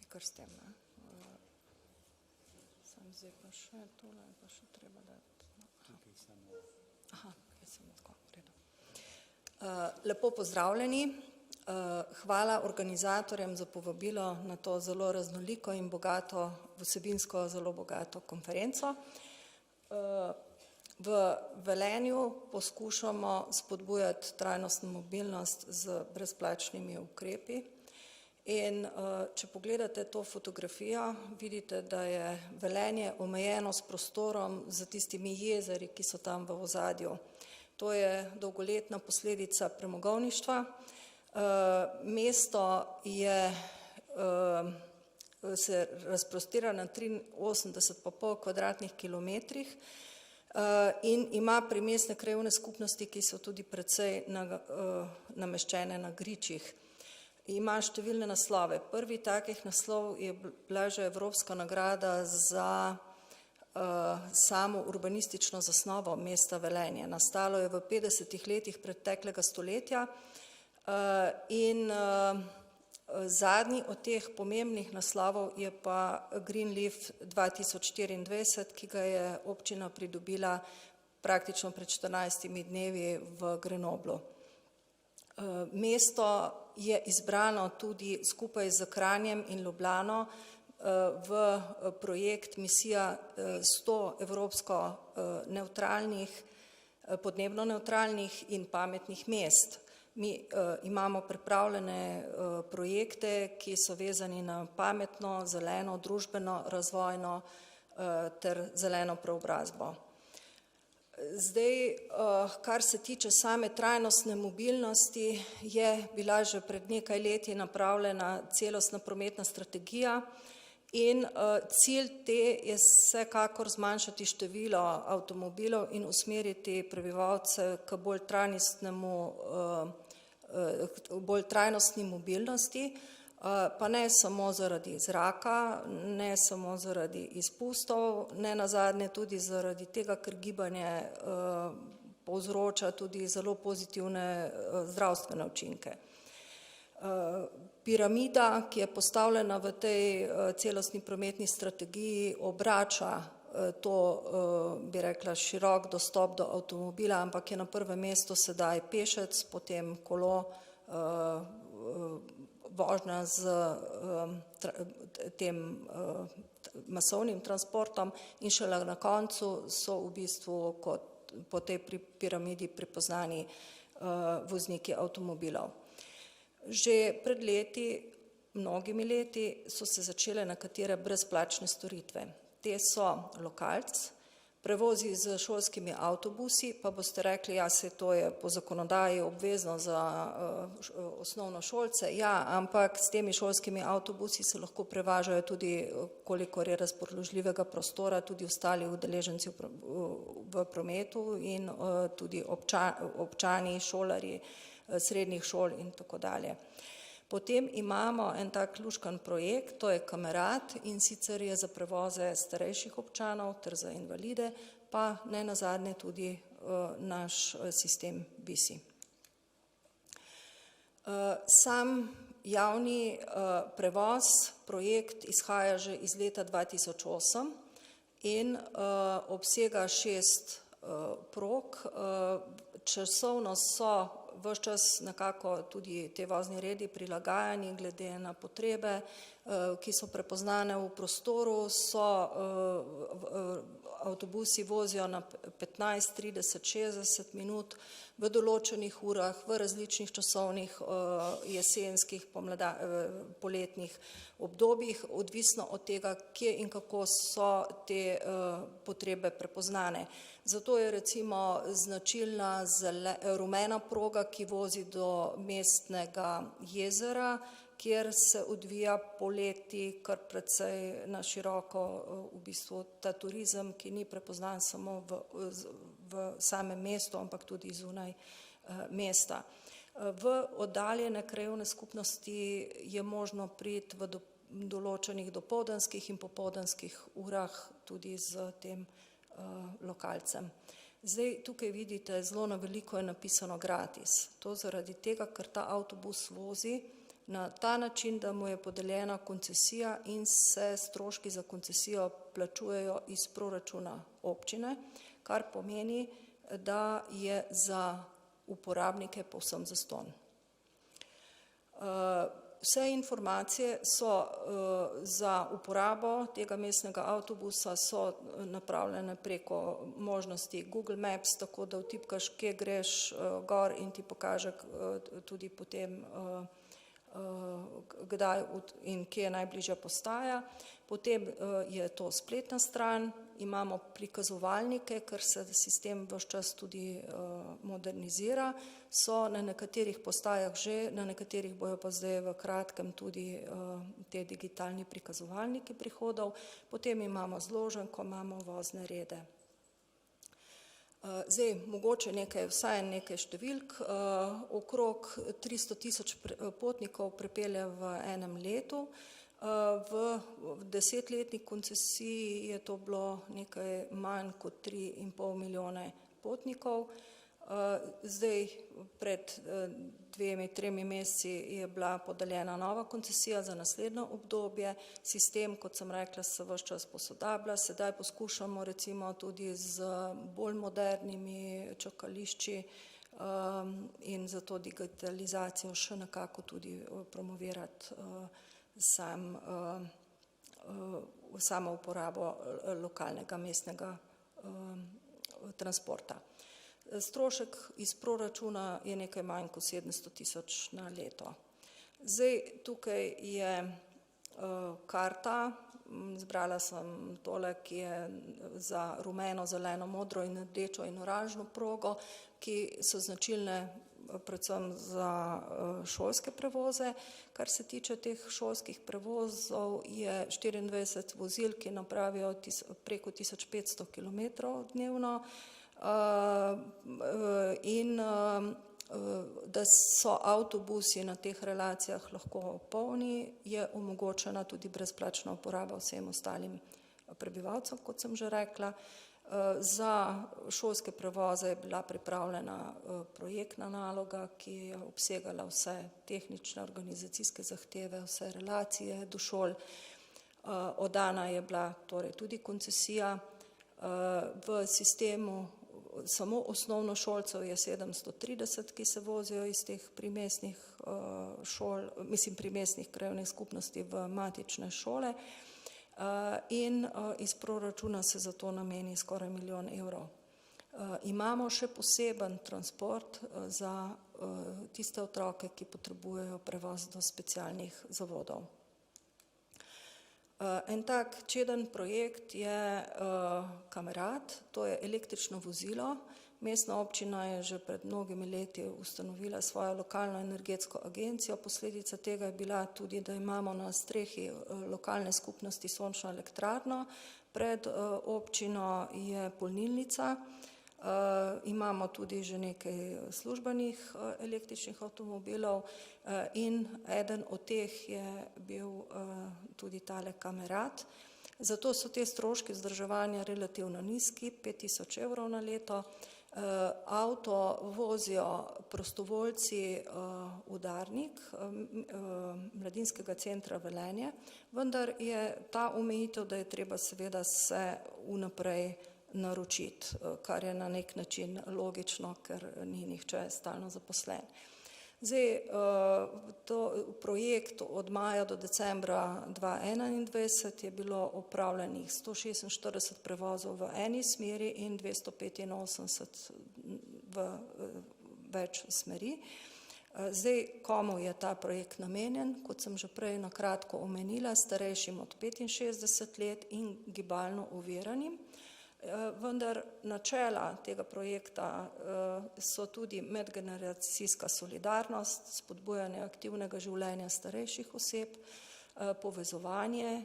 Kar s tem, ne? Sam zdaj pa še tole, pa še treba dati. Kaj sem tako, v redu. Lepo pozdravljeni. Hvala organizatorjem za povabilo na to zelo raznoliko in bogato, vsebinsko zelo bogato konferenco. V Velenju poskušamo spodbujati trajnostno mobilnost z brezplačnimi ukrepi. In če pogledate to fotografijo, vidite, da je Velenje omejeno s prostorom za tistimi jezeri, ki so tam v ozadju. To je dolgoletna posledica premogovništva. Mesto se razprostira na 83,5 kvadratnih kilometrih in ima primestne krajevne skupnosti, ki so tudi precej nameščene na gričih. Ima številne naslove. Prvi takih naslov je bila že Evropska nagrada za samo urbanistično zasnovo mesta Velenje. Nastalo je v 50 letih preteklega stoletja. In zadnji od teh pomembnih naslovov je pa Green Leaf 2024, ki ga je občina pridobila praktično pred 14 dnevi v Grenoblu. Mesto je izbrano tudi skupaj z Kranjem in Ljubljano v projekt misija 100 evropsko nevtralnih, podnebno nevtralnih in pametnih mest. Mi imamo pripravljene projekte, ki so vezani na pametno, zeleno, družbeno, razvojno ter zeleno preobrazbo. Zdaj, kar se tiče same trajnostne mobilnosti, je bila že pred nekaj leti napravljena celostna prometna strategija in cilj te je vsekakor zmanjšati število avtomobilov in usmeriti prebivalce k bolj trajnostni mobilnosti, pa ne samo zaradi zraka, ne samo zaradi izpustov, ne nazadnje tudi zaradi tega, ker gibanje povzroča tudi zelo pozitivne zdravstvene učinke. Piramida, ki je postavljena v tej celostni prometni strategiji, obrača to, bi rekla, širok dostop do avtomobila, ampak je na prvem mestu sedaj pešec, potem kolo, vožnja z tem masovnim transportom in šele na koncu so v bistvu kot po tej piramidi prepoznani vozniki avtomobilov. Že pred leti, mnogimi leti, so se začele nekatere brezplačne storitve. Te so lokalc, prevozi z šolskimi avtobusi, pa boste rekli, ja, se to je po zakonodaji obvezno za osnovnošolce, ja, ampak s temi šolskimi avtobusi se lahko prevažajo tudi, kolikor je razpoložljivega prostora, tudi ostali udeleženci v prometu in tudi občani, šolarji srednjih šol in tako dalje. Potem imamo en tak luškan projekt, to je Kamerad, in sicer je za prevoze starejših občanov ter za invalide, pa ne nazadnje tudi naš sistem BISI. Sam javni prevoz, projekt izhaja že iz leta 2008 in obsega 6 prog. Časovno so ves čas nekako tudi te vozni redi prilagajani glede na potrebe, ki so prepoznane v prostoru, avtobusi vozijo na 15, 30, 60 minut v določenih urah, v različnih časovnih jesenskih, poletnih obdobjih, odvisno od tega, kje in kako so te potrebe prepoznane. Zato je recimo značilna rumena proga, ki vozi do mestnega jezera, kjer se odvija poleti kar precej na široko v bistvu ta turizem, ki ni prepoznan samo v samem mestu, ampak tudi zunaj mesta. V oddaljene krajevne skupnosti je možno priti v določenih dopoldanskih in popoldanskih urah tudi z tem lokalcem. Zdaj tukaj vidite, zelo na veliko je napisano gratis. To zaradi tega, ker ta avtobus vozi na ta način, da mu je podeljena koncesija in se stroški za koncesijo plačujejo iz proračuna občine, kar pomeni, da je za uporabnike povsem zastonj. Vse informacije so za uporabo tega mestnega avtobusa so napravljene preko možnosti Google Maps, tako da vtipkaš, kje greš gor in ti pokaže tudi potem kdaj in kje je najbližja postaja. Potem je to spletna stran, imamo prikazovalnike, ker se sistem ves čas tudi modernizira, so na nekaterih postajah že, na nekaterih bojo pa zdaj v kratkem tudi te digitalni prikazovalniki prihodov, potem imamo zloženko, imamo vozne rede. Zdaj, mogoče vsaj nekaj številk, okrog 300 000 potnikov prepelje v enem letu, v 10-letni koncesiji je to bilo nekaj manj kot 3,5 milijone potnikov. Zdaj, pred 2-3 meseci je bila podeljena nova koncesija za naslednjo obdobje. Sistem, kot sem rekla, se ves čas posodablja. Sedaj poskušamo recimo tudi z bolj modernimi čakališči in za to digitalizacijo še nekako tudi promovirati samo uporabo lokalnega mestnega transporta. Strošek iz proračuna je nekaj manj kot 700 000 na leto. Zdaj, tukaj je karta, zbrala sem tole, ki je za rumeno, zeleno, modro in rdečo in oranžno progo, ki so značilne predvsem za šolske prevoze. Kar se tiče teh šolskih prevozov, je 24 vozil, ki napravijo preko 1500 km dnevno, in da so avtobusi na teh relacijah lahko polni, je omogočena tudi brezplačna uporaba vsem ostalim prebivalcem, kot sem že rekla. Za šolske prevoze je bila pripravljena projektna naloga, ki je obsegala vse tehnične organizacijske zahteve, vse relacije do šol. Oddana je bila torej tudi koncesija. V sistemu samo osnovnošolcev je 730, ki se vozijo iz teh primestnih šol, primestnih krajevnih skupnosti v matične šole, in iz proračuna se za to nameni skoraj 1 milijon evrov. Imamo še poseben transport za tiste otroke, ki potrebujejo prevoz do specialnih zavodov. En tak čeden projekt je Kamerad, to je električno vozilo. Mestna občina je že pred mnogimi leti ustanovila svojo lokalno energetsko agencijo. Posledica tega je bila tudi, da imamo na strehi lokalne skupnosti sončno elektrarno, pred občino je polnilnica, imamo tudi že nekaj službenih električnih avtomobilov in eden od teh je bil tudi tale Kamerad. Zato so te stroški vzdrževanja relativno nizki, 5000 evrov na leto. Avto vozijo prostovoljci Udarnik, Mladinskega centra Velenje, vendar je ta omejitev, da je treba seveda se vnaprej naročiti, kar je na nek način logično, ker ni nihče stalno zaposlen. Zdaj, to projekt od maja do decembra 2021 je bilo opravljenih 146 prevozov v eni smeri in 285 v več smeri. Zdaj, komu je ta projekt namenjen? Kot sem že prej na kratko omenila, starejšim od 65 let in gibalno oviranim. Vendar načela tega projekta so tudi medgeneracijska solidarnost, spodbujanje aktivnega življenja starejših oseb, povezovanje,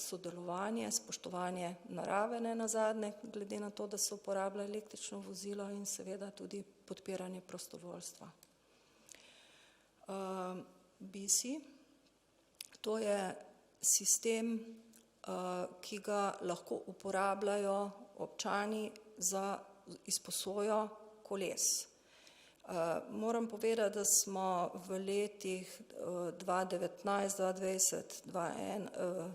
sodelovanje, spoštovanje narave nenazadnje, glede na to, da se uporablja električno vozilo, in seveda tudi podpiranje prostovoljstva. BISI, to je sistem, ki ga lahko uporabljajo občani za izposojo koles. Moram povedati, da smo v letih 2019, 2020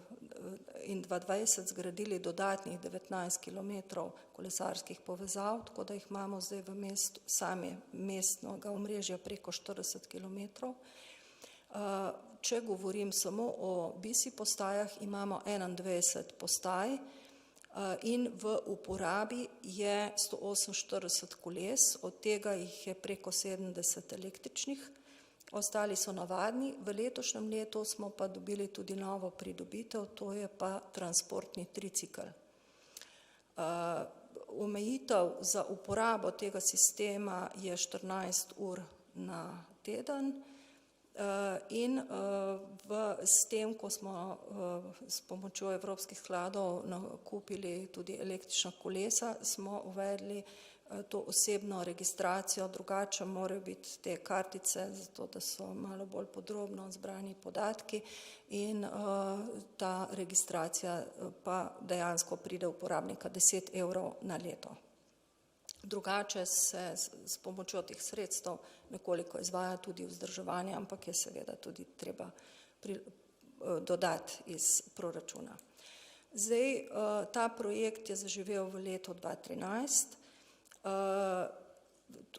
in 2020 zgradili dodatnih 19 kilometrov kolesarskih povezav, tako da jih imamo zdaj v mestu, sami mestnega omrežja preko 40 kilometrov. Če govorim samo o BISI postajah, imamo 21 postaj in v uporabi je 148 koles, od tega jih je preko 70 električnih, ostali so navadni. V letošnjem letu smo pa dobili tudi novo pridobitev, to je pa transportni tricikl. Omejitev za uporabo tega sistema je 14 ur na teden. In s tem, ko smo s pomočjo evropskih skladov nakupili tudi električna kolesa, smo uvedli to osebno registracijo, drugače morajo biti te kartice, zato da so malo bolj podrobno zbrani podatki, in ta registracija pa dejansko pride uporabnika 10 evrov na leto. Drugače se s pomočjo teh sredstev nekoliko izvaja tudi vzdrževanje, ampak je seveda tudi treba dodati iz proračuna. Zdaj, ta projekt je zaživel v letu 2013,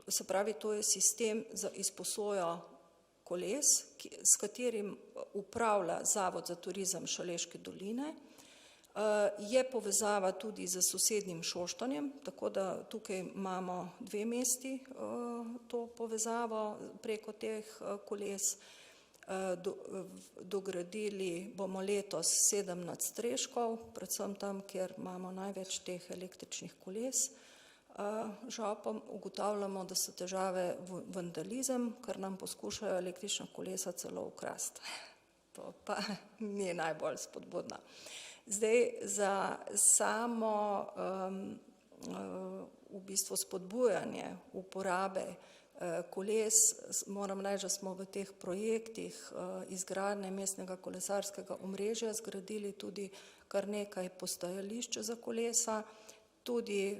se pravi, to je sistem za izposojo koles, s katerim upravlja Zavod za turizem Šaleške doline. Je povezava tudi z sosednjim Šoštanjem, tako da tukaj imamo 2 mesti to povezavo preko teh koles. Dogradili bomo letos 7 nadstreškov, predvsem tam, kjer imamo največ teh električnih koles. Žal pa ugotavljamo, da so težave vandalizem, ker nam poskušajo električna kolesa celo ukrasti. To pa ni najbolj spodbudno. Zdaj, za samo v bistvu spodbujanje uporabe koles, moram reči, da smo v teh projektih izgradnje mestnega kolesarskega omrežja zgradili tudi kar nekaj postajališč za kolesa, tudi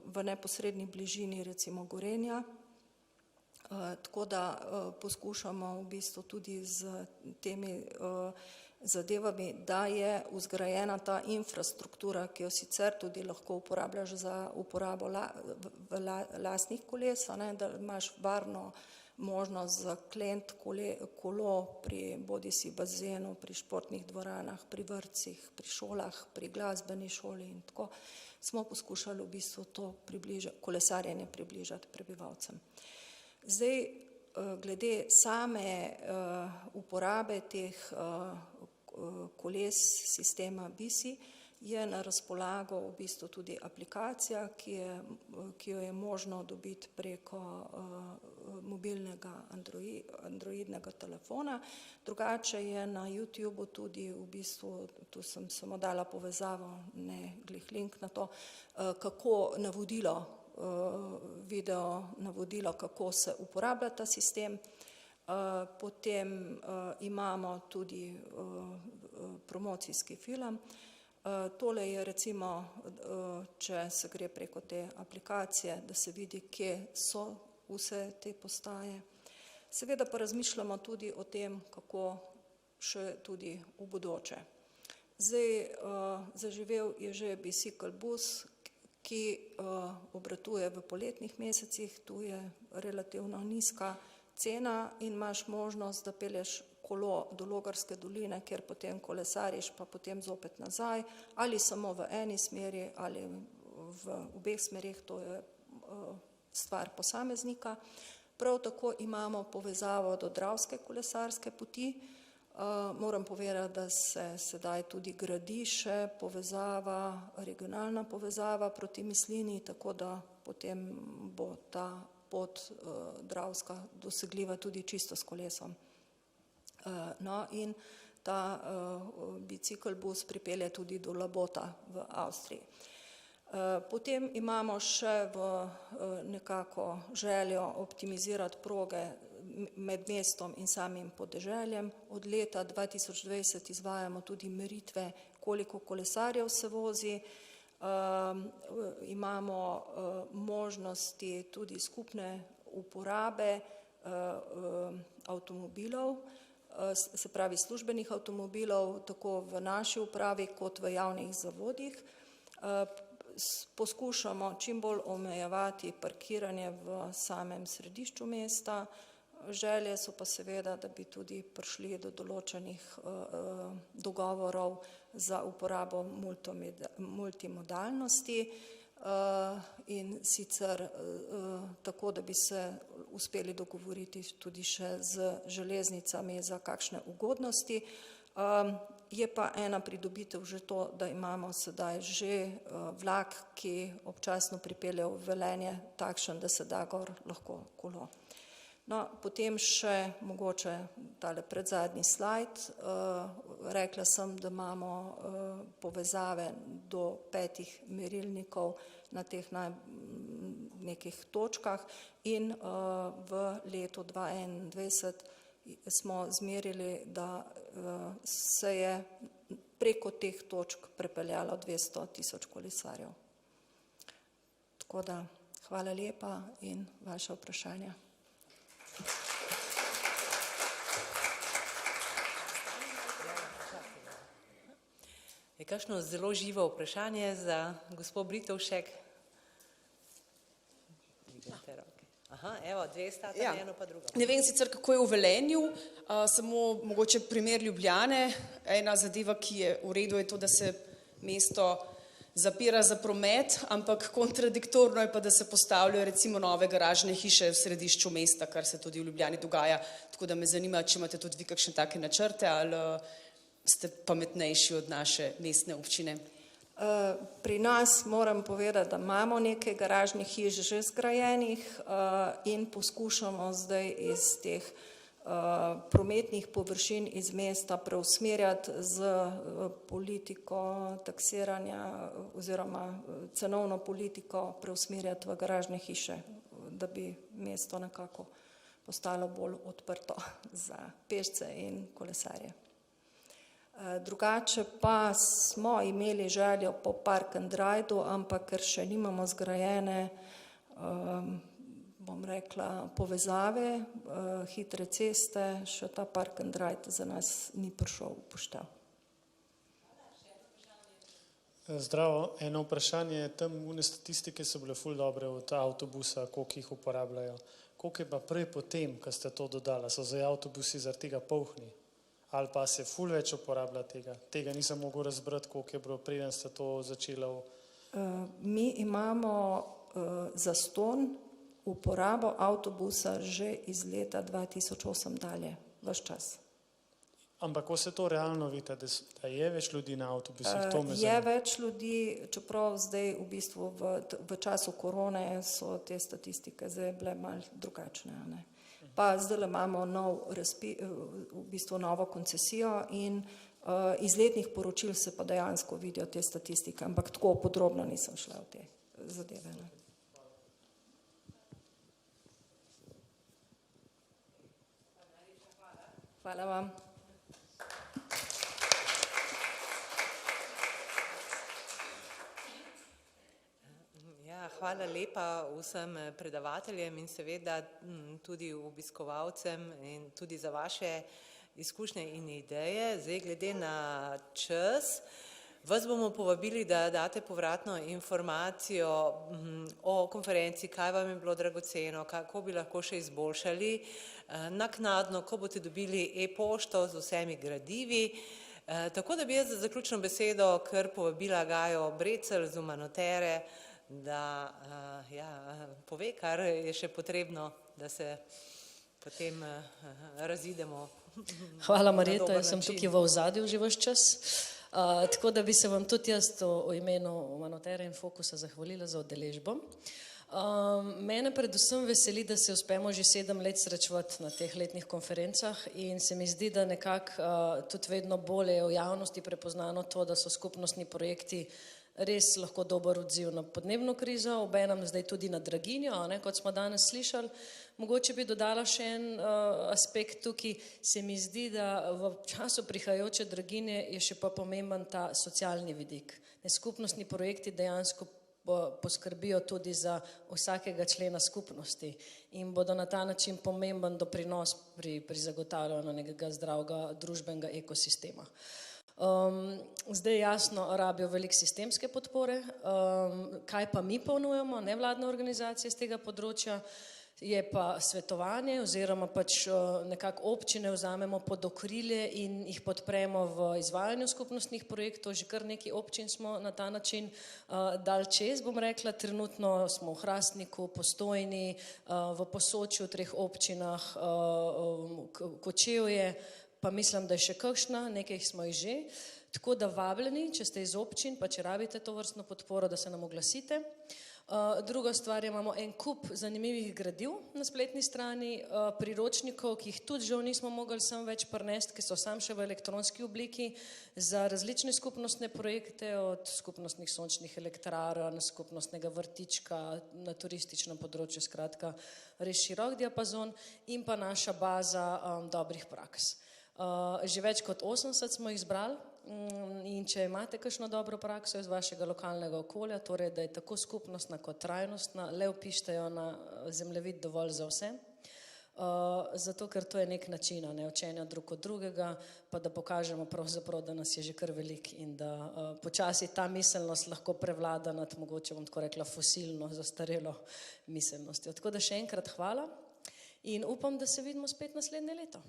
v neposredni bližini recimo Gorenja, tako da poskušamo v bistvu tudi z temi zadevami, da je vzgrajena ta infrastruktura, ki jo sicer tudi lahko uporabljaš za uporabo lastnih koles, da imaš varno možnost zakleniti kolo pri bodisi bazenu, pri športnih dvoranah, pri vrtcih, pri šolah, pri glasbeni šoli in tako, smo poskušali v bistvu to kolesarjenje približati prebivalcem. Zdaj, glede same uporabe teh koles sistema BISI, je na razpolago v bistvu tudi aplikacija, ki jo je možno dobiti preko mobilnega androidnega telefona. Drugače je na YouTubeu tudi v bistvu, tu sem samo dala povezavo, ne glih link na to, kako navodilo, video navodilo, kako se uporablja ta sistem. Potem imamo tudi promocijski film. Tole je recimo, če se gre preko te aplikacije, da se vidi, kje so vse te postaje. Seveda pa razmišljamo tudi o tem, kako še tudi v bodoče. Zdaj, zaživel je že bicikl bus, ki obratuje v poletnih mesecih, tu je relativno nizka cena in imaš možnost, da pelješ kolo do Logarske doline, kjer potem kolesariš, pa potem zopet nazaj, ali samo v eni smeri, ali v obeh smerih, to je stvar posameznika. Prav tako imamo povezavo do Dravske kolesarske poti. Moram povedati, da se sedaj tudi gradi še povezava, regionalna povezava proti Mislini, tako da potem bo ta pot Dravska dosegljiva tudi čisto s kolesom. No, in ta bicikl bus pripelje tudi do Labota v Avstriji. Potem imamo še nekako željo optimizirati proge med mestom in samim podeželjem. Od leta 2020 izvajamo tudi meritve, koliko kolesarjev se vozi. Imamo možnosti tudi skupne uporabe avtomobilov, se pravi službenih avtomobilov, tako v naši upravi kot v javnih zavodih. Poskušamo čim bolj omejevati parkiranje v samem središču mesta. Želje so pa seveda, da bi tudi prišli do določenih dogovorov za uporabo multimodalnosti in sicer tako, da bi se uspeli dogovoriti tudi še z železnicami za kakšne ugodnosti. Je pa ena pridobitev že to, da imamo sedaj že vlak, ki občasno pripelje v Velenje, takšen, da se da gor lahko kolo. No, potem še mogoče tale predzadnji slajd. Rekla sem, da imamo povezave do 5 merilnikov na teh nekih točkah in v letu 2021 smo zmerili, da se je preko teh točk prepeljalo 200.000 kolesarjev. Tako da, hvala lepa in vaše vprašanje. Je kakšno zelo živo vprašanje za gospod Britovšek? Aha, evo, dve sta, eno pa drugo. Ne vem sicer, kako je v Velenju, samo mogoče primer Ljubljane. Ena zadeva, ki je v redu, je to, da se mesto zapira za promet, ampak kontradiktorno je pa, da se postavljajo recimo nove garažne hiše v središču mesta, kar se tudi v Ljubljani dogaja. Tako da me zanima, če imate tudi vi kakšne take načrte ali ste pametnejši od naše mestne občine. Pri nas moram povedati, da imamo nekaj garažnih hiš že zgrajenih in poskušamo zdaj iz teh prometnih površin iz mesta preusmerjati z politiko taksiranja oziroma cenovno politiko preusmerjati v garažne hiše, da bi mesto nekako postalo bolj odprto za pešce in kolesarje. Drugače pa smo imeli željo po park and ride, ampak ker še nimamo zgrajene, bom rekla, povezave, hitre ceste, še ta park and ride za nas ni prišel v poštev. Zdravo, eno vprašanje je tam, une statistike so bile ful dobre od avtobusa, koliko jih uporabljajo. Koliko je pa prej potem, ko ste to dodala, so zdaj avtobusi zaradi tega polhni? Ali pa se ful več uporablja tega? Tega nisem mogel razbrati, koliko je bilo preden ste to začela. Mi imamo zastonj uporabo avtobusa že iz leta 2008 dalje, ves čas. Ampak ko se to realno vidi, da je več ljudi na avtobusih, to me Je zanima. več ljudi, čeprav zdaj v bistvu v času korone so te statistike zdaj bile malo drugačne. Ne? Pa zdaj imamo v bistvu novo koncesijo in iz letnih poročil se pa dejansko vidijo te statistike, ampak tako podrobno nisem šla v te zadeve. Ne? Hvala vam. Hvala lepa vsem predavateljem in seveda tudi obiskovalcem in tudi za vaše izkušnje in ideje. Zdaj glede na čas, vas bomo povabili, da date povratno informacijo o konferenci, kaj vam je bilo dragoceno, kako bi lahko še izboljšali. Naknadno, ko boste dobili e-pošto z vsemi gradivi. Tako da bi jaz za zaključno besedo kar povabila Gajo Brecelj z Umanotere, da pove, kar je še potrebno, da se potem razidemo. Hvala Marjeta, jaz sem tukaj v ozadju že ves čas, tako da bi se vam tudi jaz v imenu Umanotere in Focusa zahvalila za udeležbo. Mene predvsem veseli, da se uspemo že 7 let srečevati na teh letnih konferencah in se mi zdi, da nekako tudi vedno bolje v javnosti prepoznano to, da so skupnostni projekti res lahko dober odziv na podnebno krizo, obenem zdaj tudi na draginjo, kot smo danes slišali. Mogoče bi dodala še en aspekt tukaj, se mi zdi, da v času prihajajoče draginje je še pa pomemben ta socialni vidik. Skupnostni projekti dejansko poskrbijo tudi za vsakega člena skupnosti in bodo na ta način pomemben doprinos pri zagotavljanju nekega zdravega družbenega ekosistema. Zdaj jasno rabijo veliko sistemske podpore, kaj pa mi ponujamo, nevladne organizacije z tega področja, je pa svetovanje oziroma pač nekako občine vzamemo pod okrilje in jih podpremo v izvajanju skupnostnih projektov. Že kar nekaj občin smo na ta način dal čez, bom rekla, trenutno smo v Hrastniku, Postojni, v Posočju, 3 občinah, Kočevje, pa mislim, da je še kakšna, nekaj smo jih že. Tako da vabljeni, če ste iz občin, pa če rabite to vrstno podporo, da se nam oglasite. Druga stvar je, imamo en kup zanimivih gradiv na spletni strani, priročnikov, ki jih tudi žal nismo mogli sem več prinesti, ki so sam še v elektronski obliki, za različne skupnostne projekte, od skupnostnih sončnih elektrarn, skupnostnega vrtička, na turističnem področju, skratka, res širok diapazon in pa naša baza dobrih praks. Že več kot 80 smo jih zbrali in če imate kakšno dobro prakso iz vašega lokalnega okolja, torej da je tako skupnostna kot trajnostna, le vpište jo na zemljevid Dovolj za vse, zato ker to je nek način učenja drug od drugega, pa da pokažemo pravzaprav, da nas je že kar veliko in da počasi ta miselnost lahko prevlada nad, mogoče bom tako rekla, fosilno, zastarelo miselnostjo. Tako da še enkrat hvala in upam, da se vidimo spet naslednje leto.